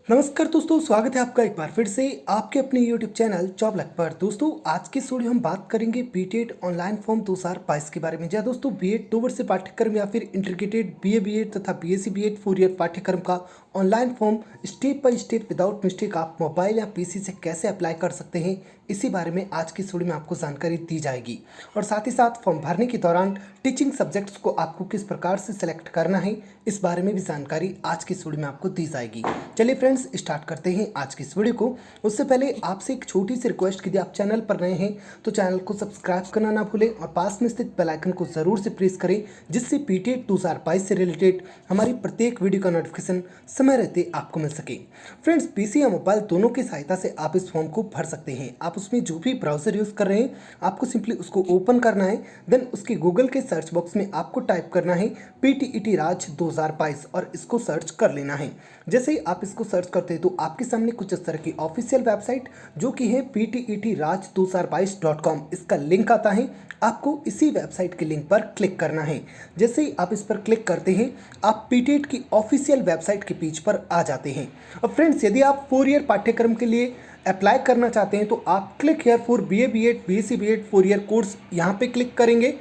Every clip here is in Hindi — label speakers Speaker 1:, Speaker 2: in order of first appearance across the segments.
Speaker 1: नमस्कार दोस्तों, स्वागत है आपका एक बार फिर से आपके अपने YouTube चैनल जॉब लक पर। दोस्तों आज की वीडियो हम बात करेंगे बीटेड ऑनलाइन फॉर्म 2022 के बारे में। जहाँ दोस्तों बीएड 2 वर्षीय पाठ्यक्रम या फिर इंटीग्रेटेड बीए बीएड तथा बीएससी बीएड 4 ईयर पाठ्यक्रम का online form step by step without mistake आप मोबाइल या पीसी से कैसे अप्लाई कर सकते हैं, इसी बारे में आज की वीडियो में आपको जानकारी दी जाएगी। और साथ ही साथ फॉर्म भरने के दौरान टीचिंग सब्जेक्ट्स को आपको किस प्रकार से सिलेक्ट करना है, इस बारे में भी जानकारी आज की वीडियो में आपको दी जाएगी। चलिए फ्रेंड्स, स्टार्ट करते हैं आज की इस वीडियो को। उससे पहले आपसे एक छोटी सी रिक्वेस्ट कि यदि आप चैनल पर नए हैं तो चैनल को सब्सक्राइब करना ना भूलें और पास में स्थित बेल आइकन को जरूर से प्रेस करें, जिससे बीटेड 2022 से रिलेटेड हमारी प्रत्येक वीडियो का नोटिफिकेशन समय रहते आपको मिल सके। फ्रेंड्स, पीसी या मोबाइल दोनों की सहायता से आप इस फॉर्म को भर सकते हैं। आप उसमें जो भी ब्राउजर यूज़ कर रहे हैं आपको सिंपली उसको ओपन करना है। देन उसके गूगल के सर्च बॉक्स में आपको टाइप करना है पीटीईटी राज 2022 और इसको सर्च कर लेना है। जैसे ही आप इसको सर्च करते हैं तो आपके सामने कुछ इस तरह की ऑफिशियल वेबसाइट जो कि है ptetRaj2022.com, इसका लिंक आता है। आपको इसी वेबसाइट के लिंक पर क्लिक करना है। जैसे ही आप इस पर क्लिक करते हैं आप पीटेट की ऑफिशियल वेबसाइट के पेज पर आ जाते हैं। और फ्रेंड्स, यदि आप 4 ईयर पाठ्यक्रम के लिए अप्लाई करना चाहते हैं तो आप click here for BA BEd BSc BEd 4 year course यहाँ पे क्लिक करेंगे।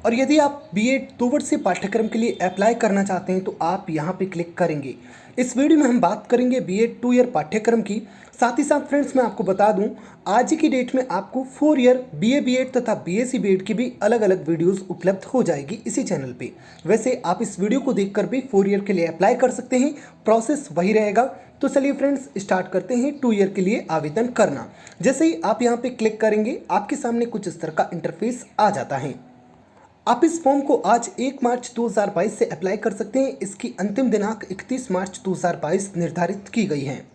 Speaker 1: और यदि आप बीएड 2 वर्षीय पाठ्यक्रम के लिए अप्लाई करना चाहते हैं तो आप यहाँ पे क्लिक करेंगे। इस वीडियो में हम बात करेंगे बीएड 2 ईयर पाठ्यक्रम की। साथ ही साथ फ्रेंड्स, मैं आपको बता दूं आज की डेट में आपको 4 ईयर बीए बीएड तथा बीएससी बीएड की भी अलग अलग वीडियोस उपलब्ध हो जाएगी इसी चैनल पे। वैसे आप इस वीडियो को देखकर भी 4 ईयर के लिए अप्लाई कर सकते हैं, प्रोसेस वही रहेगा। तो चलिए फ्रेंड्स, स्टार्ट करते हैं 2 ईयर के लिए आवेदन करना। जैसे ही आप यहाँ पे क्लिक करेंगे आपके सामने कुछ इस तरह का इंटरफेस आ जाता है। आप इस फॉर्म को आज 1 मार्च 2022 से अप्लाई कर सकते हैं। इसकी अंतिम दिनांक 31 मार्च 2022 निर्धारित की गई है।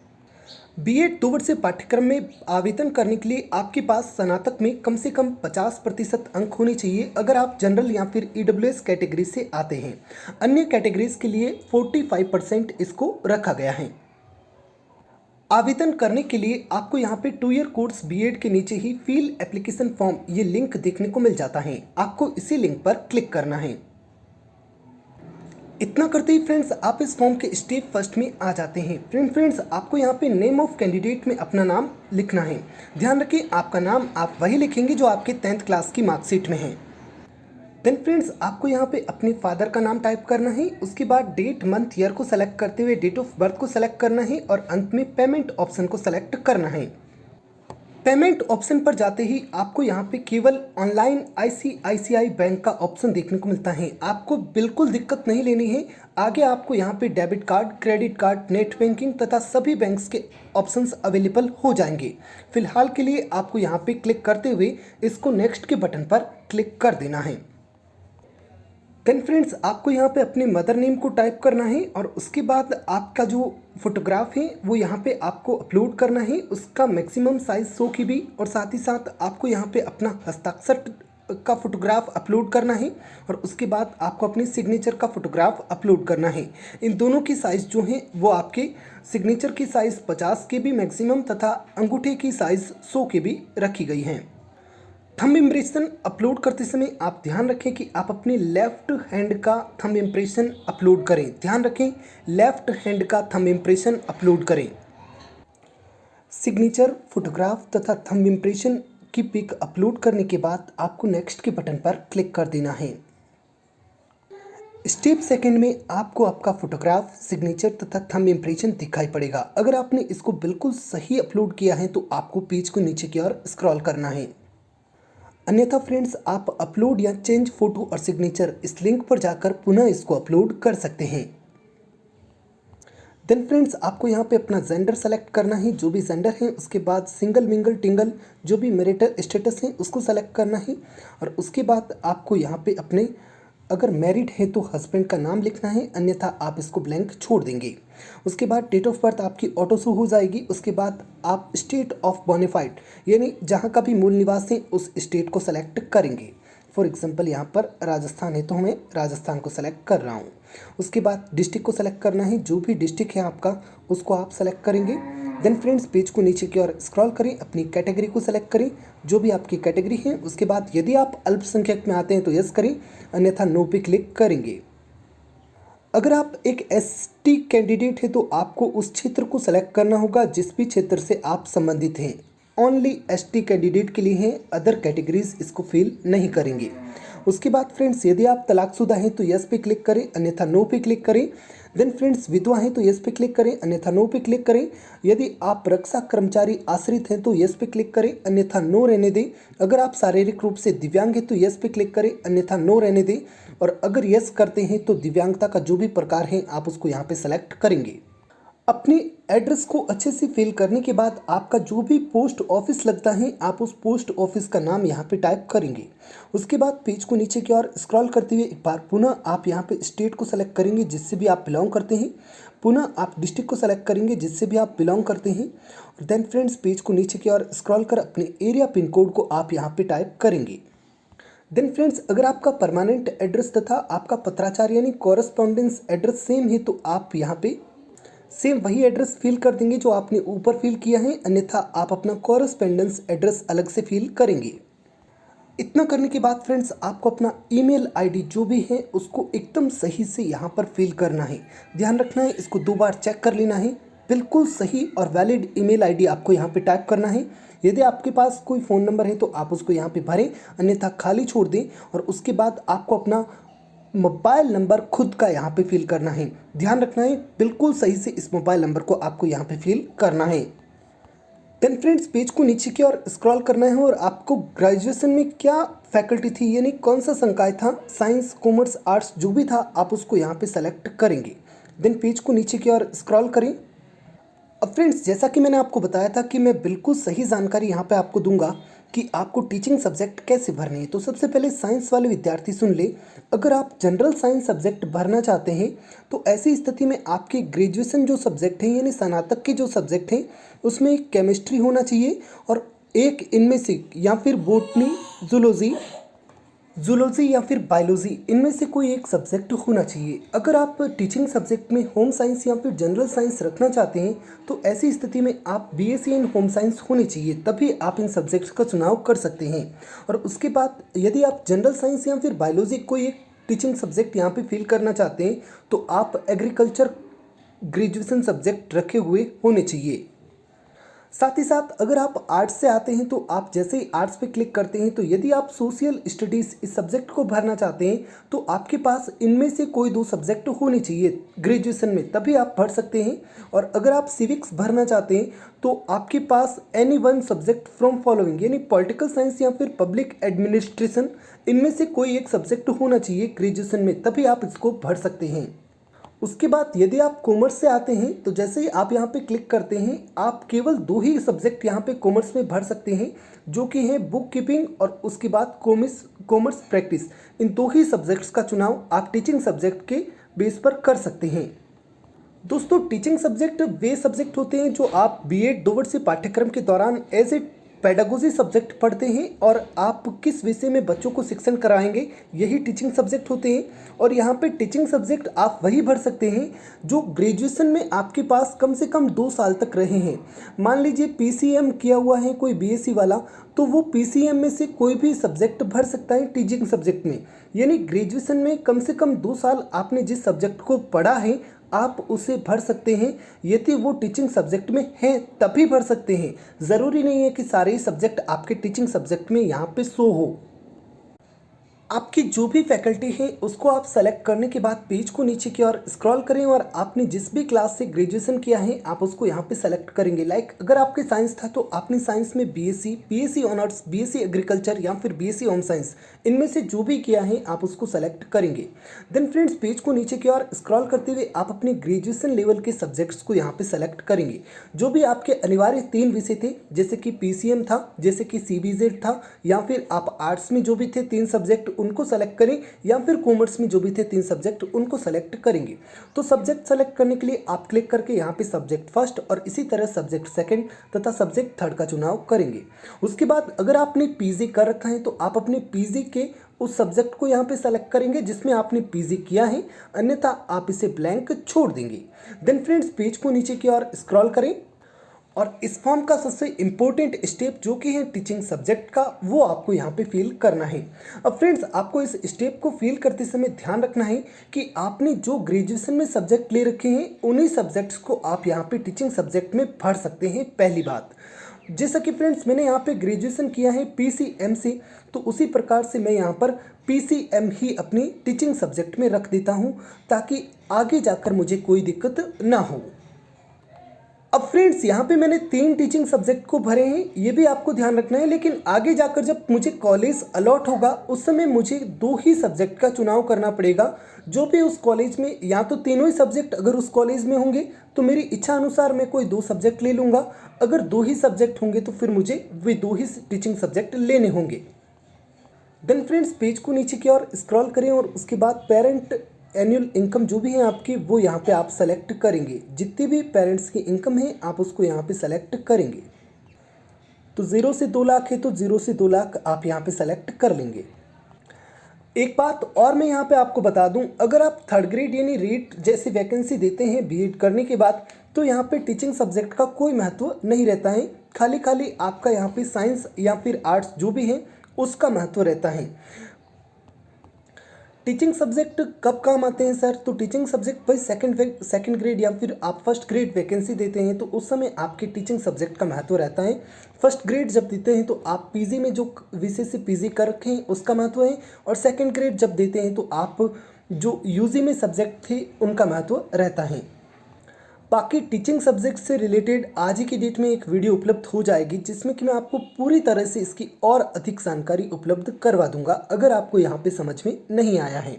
Speaker 1: बीएड 2 वर्षीय पाठ्यक्रम में आवेदन करने के लिए आपके पास स्नातक में कम से कम 50% अंक होने चाहिए अगर आप जनरल या फिर ईडब्ल्यूएस कैटेगरी से आते हैं। अन्य कैटेगरीज के लिए 45% इसको रखा गया है। आवेदन करने के लिए आपको यहाँ पे 2 ईयर कोर्स बीएड के नीचे ही फिल एप्लीकेशन फॉर्म ये लिंक देखने को मिल जाता है। आपको इसी लिंक पर क्लिक करना है। इतना करते ही फ्रेंड्स आप इस फॉर्म के स्टेप फर्स्ट में आ जाते हैं। फ्रेंड्स, आपको यहाँ पे नेम ऑफ कैंडिडेट में अपना नाम लिखना है। ध्यान रखें, आपका नाम आप वही लिखेंगे जो आपके 10th क्लास की मार्कशीट में है। देन फ्रेंड्स, आपको यहाँ पे अपने फादर का नाम टाइप करना है। उसके बाद डेट मंथ ईयर को सेलेक्ट करते हुए डेट ऑफ बर्थ को सेलेक्ट करना है और अंत में पेमेंट ऑप्शन को सेलेक्ट करना है। पेमेंट ऑप्शन पर जाते ही आपको यहाँ पे केवल ऑनलाइन आईसीआईसीआई बैंक का ऑप्शन देखने को मिलता है। आपको बिल्कुल दिक्कत नहीं लेनी है। आगे आपको यहाँ पे debit card, credit card, net banking तथा सभी बैंक्स के ऑप्शंस अवेलेबल हो जाएंगे। फिलहाल के लिए आपको यहाँ पे क्लिक करते हुए इसको नेक्स्ट के बटन पर क्लिक कर देना है। देन फ्रेंड्स, आपको यहाँ पे अपने मदर नेम को टाइप करना है और उसके बाद आपका जो फोटोग्राफ है वो यहाँ पे आपको अपलोड करना है। उसका मैक्सिमम साइज 100 KB और साथ ही साथ आपको यहाँ पे अपना हस्ताक्षर का फोटोग्राफ अपलोड करना है और उसके बाद आपको अपने सिग्नेचर का फोटोग्राफ अपलोड करना है। इन दोनों की साइज़ जो है वो आपके सिग्नेचर की साइज़ 50 KB मैक्सिमम तथा अंगूठे की साइज़ 100 KB रखी गई है। थंब इम्प्रेशन अपलोड करते समय आप ध्यान रखें कि आप अपने लेफ्ट हैंड का थंब इम्प्रेशन अपलोड करें। ध्यान रखें, लेफ्ट हैंड का थंब इम्प्रेशन अपलोड करें। सिग्नेचर, फोटोग्राफ तथा थंब इम्प्रेशन की पिक अपलोड करने के बाद आपको नेक्स्ट के बटन पर क्लिक कर देना है। स्टेप सेकंड में आपको आपका फोटोग्राफ, सिग्नेचर तथा थंब इम्प्रेशन दिखाई पड़ेगा। अगर आपने इसको बिल्कुल सही अपलोड किया है तो आपको पेज को नीचे की ओर स्क्रॉल करना है। अन्यथा फ्रेंड्स, आप अपलोड या चेंज फोटो और सिग्नेचर इस लिंक पर जाकर पुनः इसको अपलोड कर सकते हैं। देन फ्रेंड्स, आपको यहाँ पे अपना जेंडर सेलेक्ट करना है, जो भी जेंडर है। उसके बाद सिंगल, मिंगल, टिंगल जो भी मैरिटल स्टेटस है उसको सेलेक्ट करना है और उसके बाद आपको यहाँ पे अपने अगर मैरिड है तो हस्बैंड का नाम लिखना है, अन्यथा आप इसको ब्लैंक छोड़ देंगे। उसके बाद डेट ऑफ बर्थ आपकी ऑटो शो हो जाएगी। उसके बाद आप स्टेट ऑफ बोनाफाइड यानी जहाँ का भी मूल निवास है उस स्टेट को सेलेक्ट करेंगे। फॉर एग्जांपल यहाँ पर राजस्थान है तो मैं राजस्थान को सेलेक्ट कर रहा हूँ। उसके बाद डिस्ट्रिक्ट को सेलेक्ट करना है, जो भी डिस्ट्रिक्ट है आपका उसको आप सेलेक्ट करेंगे। देन फ्रेंड्स, पेज को नीचे की ओर स्क्रॉल करें, अपनी कैटेगरी को सेलेक्ट करें, जो भी आपकी कैटेगरी है। उसके बाद यदि आप अल्पसंख्यक में आते हैं तो यस करें, अन्यथा नो पे क्लिक करेंगे। अगर आप एक एसटी कैंडिडेट हैं तो आपको उस क्षेत्र को सेलेक्ट करना होगा जिस भी क्षेत्र से आप संबंधित हैं। ओनली एसटी कैंडिडेट के लिए हैं, अदर कैटेगरीज इसको फिल नहीं करेंगे। उसके बाद फ्रेंड्स यदि आप तलाकशुदा हैं तो यस पे क्लिक करें, अन्यथा नो पे क्लिक करें। देन फ्रेंड्स विधवा हैं तो यस पे क्लिक करें, अन्यथा नो पे क्लिक करें। यदि आप रक्षा कर्मचारी आश्रित हैं तो यस पे क्लिक करें, अन्यथा नो रहने दें। अगर आप शारीरिक रूप से दिव्यांग हैं तो यस पे क्लिक करें, अन्यथा नो रहने दें। और अगर यस करते हैं तो दिव्यांगता का जो भी प्रकार है आप उसको यहाँ पे सेलेक्ट करेंगे। अपने एड्रेस को अच्छे से फिल करने के बाद आपका जो भी पोस्ट ऑफिस लगता है आप उस पोस्ट ऑफिस का नाम यहाँ पे टाइप करेंगे। उसके बाद पेज को नीचे की ओर स्क्रॉल करते हुए एक बार पुनः आप यहाँ पे स्टेट को सेलेक्ट करेंगे जिससे भी आप बिलोंग करते हैं। पुनः आप डिस्ट्रिक्ट को सेलेक्ट करेंगे जिससे भी आप बिलोंग करते हैं। और देन फ्रेंड्स पेज को नीचे की ओर स्क्रॉल कर अपने एरिया पिन कोड को आप यहाँ पे टाइप करेंगे। देन फ्रेंड्स अगर आपका परमानेंट एड्रेस तथा आपका पत्राचार यानी कॉरेस्पॉन्डेंस एड्रेस सेम है तो आप यहाँ पे सेम वही एड्रेस फिल कर देंगे जो आपने ऊपर फिल किया है, अन्यथा आप अपना कॉरेस्पॉन्डेंस एड्रेस अलग से फिल करेंगे। इतना करने के बाद फ्रेंड्स आपको अपना ईमेल आईडी जो भी है उसको एकदम सही से यहाँ पर फिल करना है। ध्यान रखना है, इसको 2 बार चेक कर लेना है। बिल्कुल सही और वैलिड ईमेल आईडी आपको यहाँ पे टाइप करना है। यदि आपके पास कोई फ़ोन नंबर है तो आप उसको यहाँ पे भरें, अन्यथा खाली छोड़ दें। और उसके बाद आपको अपना मोबाइल नंबर खुद का यहाँ पे फिल करना है। ध्यान रखना है, बिल्कुल सही से इस मोबाइल नंबर को आपको यहाँ पे फिल करना है। देन फ्रेंड्स पेज को नीचे की ओर स्क्रॉल करना है और आपको ग्रेजुएशन में क्या फैकल्टी थी यानी कौन सा संकाय था, साइंस कॉमर्स आर्ट्स जो भी था आप उसको यहाँ पे सेलेक्ट करेंगे। देन पेज को नीचे की ओर स्क्रॉल करें। अब फ्रेंड्स जैसा कि मैंने आपको बताया था कि मैं बिल्कुल सही जानकारी यहाँ पे आपको दूंगा कि आपको टीचिंग सब्जेक्ट कैसे भरने हैं। तो सबसे पहले साइंस वाले विद्यार्थी सुन ले, अगर आप जनरल साइंस सब्जेक्ट भरना चाहते हैं तो ऐसी स्थिति में आपके ग्रेजुएशन जो सब्जेक्ट हैं यानी स्नातक के जो सब्जेक्ट हैं उसमें एक केमिस्ट्री होना चाहिए और एक इनमें से या फिर बॉटनी, जूलॉजी या फिर बायोलॉजी इनमें से कोई एक सब्जेक्ट होना चाहिए। अगर आप टीचिंग सब्जेक्ट में होम साइंस या फिर जनरल साइंस रखना चाहते हैं तो ऐसी स्थिति में आप बीएससी इन होम साइंस होनी चाहिए, तभी आप इन सब्जेक्ट्स का चुनाव कर सकते हैं। और उसके बाद यदि आप जनरल साइंस या फिर बायोलॉजी कोई एक टीचिंग सब्जेक्ट यहाँ पे फिल करना चाहते हैं तो आप एग्रीकल्चर ग्रेजुएशन सब्जेक्ट रखे हुए होने चाहिए। साथ ही साथ अगर आप आर्ट्स से आते हैं तो आप जैसे ही आर्ट्स पे क्लिक करते हैं तो यदि आप सोशल स्टडीज़ इस सब्जेक्ट को भरना चाहते हैं तो आपके पास इनमें से कोई 2 सब्जेक्ट होने चाहिए ग्रेजुएशन में, तभी आप भर सकते हैं। और अगर आप सिविक्स भरना चाहते हैं तो आपके पास एनी 1 सब्जेक्ट फ्रॉम फॉलोइंग यानी पॉलिटिकल साइंस या फिर पब्लिक एडमिनिस्ट्रेशन इनमें से कोई एक सब्जेक्ट होना चाहिए ग्रेजुएशन में, तभी आप इसको भर सकते हैं। उसके बाद यदि आप कॉमर्स से आते हैं तो जैसे ही आप यहाँ पे क्लिक करते हैं आप केवल 2 ही सब्जेक्ट यहाँ पे कॉमर्स में भर सकते हैं जो कि है बुक कीपिंग और उसके बाद कॉमर्स प्रैक्टिस। इन 2 ही सब्जेक्ट्स का चुनाव आप टीचिंग सब्जेक्ट के बेस पर कर सकते हैं। दोस्तों टीचिंग सब्जेक्ट वे सब्जेक्ट होते हैं जो आप बीएड 2 वर्षीय पाठ्यक्रम के दौरान एज ए पेडागोजी सब्जेक्ट पढ़ते हैं और आप किस विषय में बच्चों को शिक्षण कराएंगे यही टीचिंग सब्जेक्ट होते हैं। और यहाँ पे टीचिंग सब्जेक्ट आप वही भर सकते हैं जो ग्रेजुएशन में आपके पास कम से कम 2 साल तक रहे हैं। मान लीजिए पीसीएम किया हुआ है कोई बीएससी वाला तो वो पीसीएम में से कोई भी सब्जेक्ट भर सकता है टीचिंग सब्जेक्ट में, यानी ग्रेजुएशन में कम से कम 2 साल आपने जिस सब्जेक्ट को पढ़ा है आप उसे भर सकते हैं। यदि वो टीचिंग सब्जेक्ट में है तभी भर सकते हैं, ज़रूरी नहीं है कि सारे ही सब्जेक्ट आपके टीचिंग सब्जेक्ट में यहाँ पे शो हो। आपकी जो भी फैकल्टी है उसको आप सेलेक्ट करने के बाद पेज को नीचे की ओर स्क्रॉल करें और आपने जिस भी क्लास से ग्रेजुएशन किया है आप उसको यहाँ पे सेलेक्ट करेंगे। लाइक अगर आपके साइंस था तो आपने साइंस में बीएससी ऑनर्स, बीएससी एग्रीकल्चर या फिर बीएससी होम साइंस इनमें से जो भी किया है आप उसको सेलेक्ट करेंगे। देन फ्रेंड्स पेज को नीचे की ओर स्क्रॉल करते हुए आप अपने ग्रेजुएशन लेवल के सब्जेक्ट्स को यहाँ पे सेलेक्ट करेंगे। जो भी आपके अनिवार्य 3 विषय थे जैसे कि पीसीएम था, जैसे कि सीबीजेड था, या फिर आप आर्ट्स में जो भी थे 3 सब्जेक्ट उनको सेलेक्ट करें, या फिर कॉमर्स में जो भी थे 3 सब्जेक्ट उनको सेलेक्ट करेंगे। तो सब्जेक्ट सेलेक्ट करने के लिए आप क्लिक करके यहाँ पे सब्जेक्ट फर्स्ट और इसी तरह सब्जेक्ट सेकंड तथा सब्जेक्ट थर्ड का चुनाव करेंगे। उसके बाद अगर आपने पीजी कर रखा है तो आप अपने पीजी के उस सब्जेक्ट को यहाँ पे सेलेक्ट करेंगे जिसमें आपने पीजी किया है, अन्यथा आप इसे ब्लैंक छोड़ देंगे। देन फ्रेंड्स पेज को नीचे की ओर स्क्रॉल करें और इस फॉर्म का सबसे इम्पोर्टेंट स्टेप जो कि है टीचिंग सब्जेक्ट का, वो आपको यहाँ पे फिल करना है। अब फ्रेंड्स, आपको इस स्टेप को फिल करते समय ध्यान रखना है कि आपने जो ग्रेजुएशन में सब्जेक्ट ले रखे हैं उन्हीं सब्जेक्ट्स को आप यहाँ पे टीचिंग सब्जेक्ट में भर सकते हैं। पहली बात, जैसा कि फ्रेंड्स मैंने यहाँ पे ग्रेजुएशन किया है PCM से, तो उसी प्रकार से मैं यहाँ पर PCM ही अपनी टीचिंग सब्जेक्ट में रख देता हूँ ताकि आगे जाकर मुझे कोई दिक्कत ना हो। अब फ्रेंड्स, यहाँ पे मैंने 3 टीचिंग सब्जेक्ट को भरे हैं, ये भी आपको ध्यान रखना है। लेकिन आगे जाकर जब मुझे कॉलेज अलॉट होगा उस समय मुझे 2 ही सब्जेक्ट का चुनाव करना पड़ेगा। जो भी उस कॉलेज में, या तो तीनों ही सब्जेक्ट अगर उस कॉलेज में होंगे तो मेरी इच्छा अनुसार मैं कोई 2 सब्जेक्ट ले लूँगा। अगर 2 ही सब्जेक्ट होंगे तो फिर मुझे वे 2 ही टीचिंग सब्जेक्ट लेने होंगे। देन फ्रेंड्स, पेज को नीचे की ओर स्क्रॉल करें और उसके बाद पेरेंट एनुअल इनकम जो भी है आपकी, वो यहाँ पे आप सेलेक्ट करेंगे। जितनी भी पेरेंट्स की इनकम है आप उसको यहाँ पे सेलेक्ट करेंगे। तो 0 से 2 लाख है तो 0 से 2 लाख आप यहाँ पे सेलेक्ट कर लेंगे। एक बात और मैं यहाँ पे आपको बता दूं, अगर आप 3rd ग्रेड यानी रीट जैसी वैकेंसी देते हैं बीएड करने के बाद, तो यहाँ पे टीचिंग सब्जेक्ट का कोई महत्व नहीं रहता है। खाली आपका यहाँ पे साइंस या फिर आर्ट्स जो भी है उसका महत्व रहता है। टीचिंग सब्जेक्ट कब काम आते हैं सर? तो टीचिंग सब्जेक्ट भाई सेकंड ग्रेड या फिर आप 1st ग्रेड वैकेंसी देते हैं तो उस समय आपके टीचिंग सब्जेक्ट का महत्व रहता है। 1st ग्रेड जब देते हैं तो आप पीजी में जो विषय से पीजी कर रखे हैं उसका महत्व है, और 2nd ग्रेड जब देते हैं तो आप जो यूजी में सब्जेक्ट थे उनका महत्व रहता है। बाकी टीचिंग सब्जेक्ट से रिलेटेड आज ही की डेट में एक वीडियो उपलब्ध हो जाएगी जिसमें कि मैं आपको पूरी तरह से इसकी और अधिक जानकारी उपलब्ध करवा दूंगा अगर आपको यहाँ पे समझ में नहीं आया है।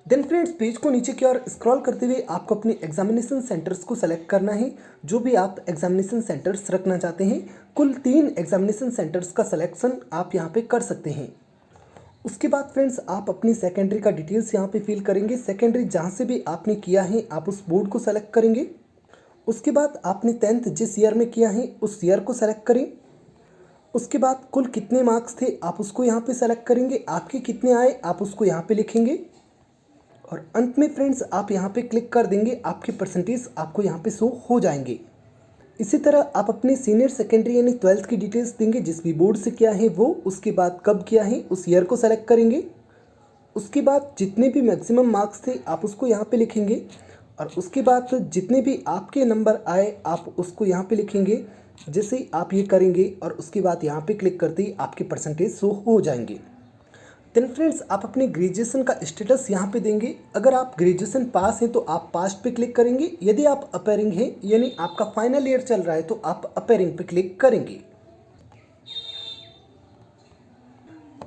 Speaker 1: देन फ्रेंड्स, पेज को नीचे की ओर स्क्रॉल करते हुए आपको अपने एग्जामिनेशन सेंटर्स को सेलेक्ट करना है, जो भी आप एग्जामिनेशन सेंटर्स रखना चाहते हैं। कुल 3 एग्जामिनेशन सेंटर्स का सिलेक्शन आप यहाँ पे कर सकते हैं। उसके बाद फ्रेंड्स, आप अपनी सेकेंडरी का डिटेल्स यहाँ पे फिल करेंगे। सेकेंडरी जहाँ से भी आपने किया है आप उस बोर्ड को सेलेक्ट करेंगे। उसके बाद आपने 10th जिस ईयर में किया है उस ईयर को सेलेक्ट करें। उसके बाद कुल कितने मार्क्स थे आप उसको यहाँ पे सेलेक्ट करेंगे। आपके कितने आए आप उसको यहाँ पे लिखेंगे, और अंत में फ्रेंड्स आप यहाँ पे क्लिक कर देंगे, आपके परसेंटेज आपको यहाँ पे शो हो जाएंगे। इसी तरह आप अपने सीनियर सेकेंडरी यानी 12th की डिटेल्स देंगे, जिस भी बोर्ड से किया है वो, उसके बाद कब किया है उस ईयर को सेलेक्ट करेंगे। उसके बाद जितने भी मैक्सिमम मार्क्स थे आप उसको यहाँ पे लिखेंगे, और उसके बाद जितने भी आपके नंबर आए आप उसको यहाँ पे लिखेंगे। जैसे आप ये करेंगे और उसके बाद यहाँ पे क्लिक करते ही आपके परसेंटेज शो हो जाएंगे। देन फ्रेंड्स, आप अपने ग्रेजुएशन का स्टेटस यहाँ पे देंगे। अगर आप ग्रेजुएशन पास हैं तो आप पास पे क्लिक करेंगे। यदि आप अपेयरिंग हैं यानी आपका फाइनल ईयर चल रहा है तो आप अपेयरिंग पे क्लिक करेंगे।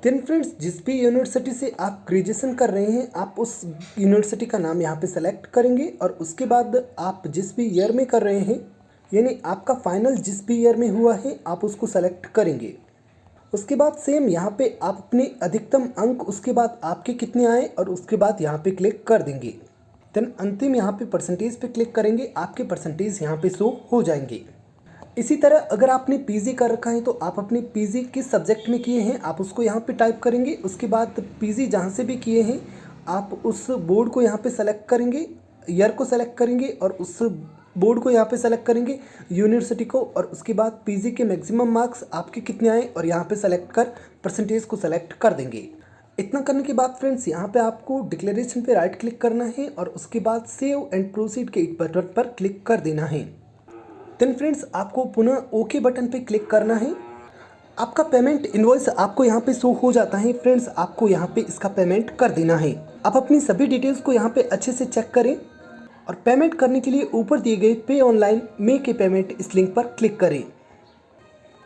Speaker 1: देन फ्रेंड्स, जिस भी यूनिवर्सिटी से आप ग्रेजुएशन कर रहे हैं आप उस यूनिवर्सिटी का नाम यहाँ पे सेलेक्ट करेंगे, और उसके बाद आप जिस भी ईयर में कर रहे हैं यानी आपका फाइनल जिस भी ईयर में हुआ है आप उसको सेलेक्ट करेंगे। उसके बाद सेम यहाँ पे आप अपने अधिकतम अंक, उसके बाद आपके कितने आए और उसके बाद यहाँ पे क्लिक कर देंगे। देन अंतिम यहाँ पे परसेंटेज पे क्लिक करेंगे, आपके परसेंटेज यहाँ पे शो हो जाएंगे। इसी तरह अगर आपने पीजी कर रखा है तो आप अपने पीजी किस सब्जेक्ट में किए हैं आप उसको यहाँ पे टाइप करेंगे। उसके बाद पीजी जहाँ से भी किए हैं आप उस बोर्ड को यहाँ पे सेलेक्ट करेंगे, ईयर को सेलेक्ट करेंगे और उस बोर्ड को यहाँ पे सेलेक्ट करेंगे, यूनिवर्सिटी को, और उसके बाद पीजी के मैक्सिमम मार्क्स आपके कितने आए और यहाँ पे सेलेक्ट कर परसेंटेज को सेलेक्ट कर देंगे। इतना करने के बाद फ्रेंड्स यहाँ पे आपको डिक्लेरेशन पे राइट क्लिक करना है और उसके बाद सेव एंड प्रोसीड के बटन पर क्लिक कर देना है। देन फ्रेंड्स आपको पुनः ओके बटन पे क्लिक करना है। आपका पेमेंट इनवॉइस आपको यहाँ पे शो हो जाता है। फ्रेंड्स आपको यहाँ पे इसका पेमेंट कर देना है। आप अपनी सभी डिटेल्स को यहाँ पे अच्छे से चेक करें और पेमेंट करने के लिए ऊपर दिए गए पे ऑनलाइन मेक ए पेमेंट इस लिंक पर क्लिक करें।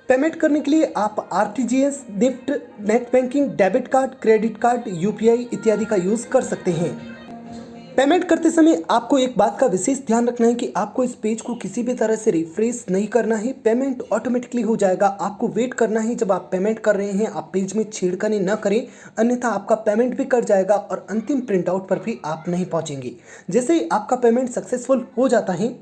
Speaker 1: पेमेंट करने के लिए आप RTGS, NEFT, net banking, debit card, credit card, UPI इत्यादि का यूज़ कर सकते हैं। पेमेंट करते समय आपको एक बात का विशेष ध्यान रखना है कि आपको इस पेज को किसी भी तरह से रिफ्रेश नहीं करना है। पेमेंट ऑटोमेटिकली हो जाएगा। आपको वेट करना है जब आप पेमेंट कर रहे हैं आप पेज में छेड़खानी न करें, अन्यथा आपका पेमेंट भी कट जाएगा और अंतिम प्रिंट आउट पर भी आप नहीं पहुंचेंगे। जैसे ही आपका पेमेंट सक्सेसफुल हो जाता है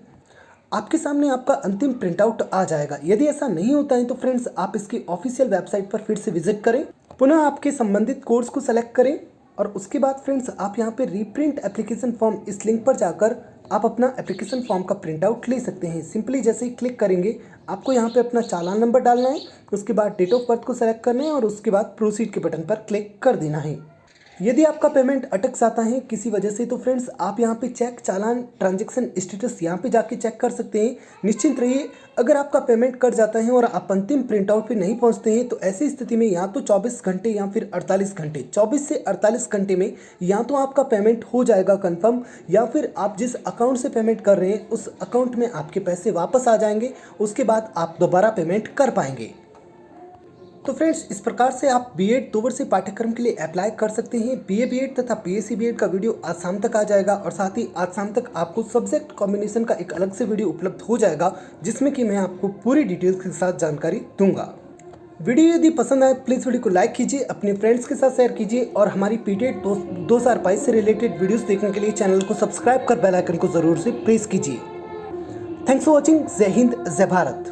Speaker 1: आपके सामने आपका अंतिम प्रिंट आउट आ जाएगा। यदि ऐसा नहीं होता है तो फ्रेंड्स आप इसकी ऑफिशियल वेबसाइट पर फिर से विजिट करें, पुनः आपके संबंधित कोर्स को सेलेक्ट करें और उसके बाद फ्रेंड्स आप यहाँ पे रीप्रिंट एप्लीकेशन फॉर्म इस लिंक पर जाकर आप अपना एप्लीकेशन फॉर्म का प्रिंट आउट ले सकते हैं। सिंपली जैसे ही क्लिक करेंगे आपको यहाँ पे अपना चालान नंबर डालना है, उसके बाद डेट ऑफ बर्थ को सेलेक्ट करना है और उसके बाद प्रोसीड के बटन पर क्लिक कर देना है। यदि आपका पेमेंट अटक जाता है किसी वजह से तो फ्रेंड्स आप यहाँ पे चेक चालान ट्रांजैक्शन स्टेटस यहाँ पे जाके चेक कर सकते हैं। निश्चिंत रहिए, अगर आपका पेमेंट कट जाता है और आप अंतिम प्रिंट आउट पे नहीं पहुँचते हैं तो ऐसी स्थिति में या तो 24 घंटे या फिर 48 घंटे, 24 से 48 घंटे में या तो आपका पेमेंट हो जाएगा कंफर्म, या फिर आप जिस अकाउंट से पेमेंट कर रहे हैं उस अकाउंट में आपके पैसे वापस आ जाएंगे। उसके बाद आप दोबारा पेमेंट कर पाएंगे। तो फ्रेंड्स, इस प्रकार से आप बीएड 2 वर्षीय पाठ्यक्रम के लिए अप्लाई कर सकते हैं। बीए बीएड तथा पीएससी बीएड का वीडियो आज शाम तक आ जाएगा और साथ ही आज शाम तक आपको सब्जेक्ट कॉम्बिनेशन का एक अलग से वीडियो उपलब्ध हो जाएगा जिसमें कि मैं आपको पूरी डिटेल्स के साथ जानकारी दूंगा। वीडियो यदि पसंद आए प्लीज़ वीडियो को लाइक कीजिए, अपने फ्रेंड्स के साथ शेयर कीजिए और हमारी पीटेट 2022 से रिलेटेड वीडियोस देखने के लिए चैनल को सब्सक्राइब कर बेल आइकन को ज़रूर से प्रेस कीजिए। Thanks for watching. जय हिंद, जय भारत।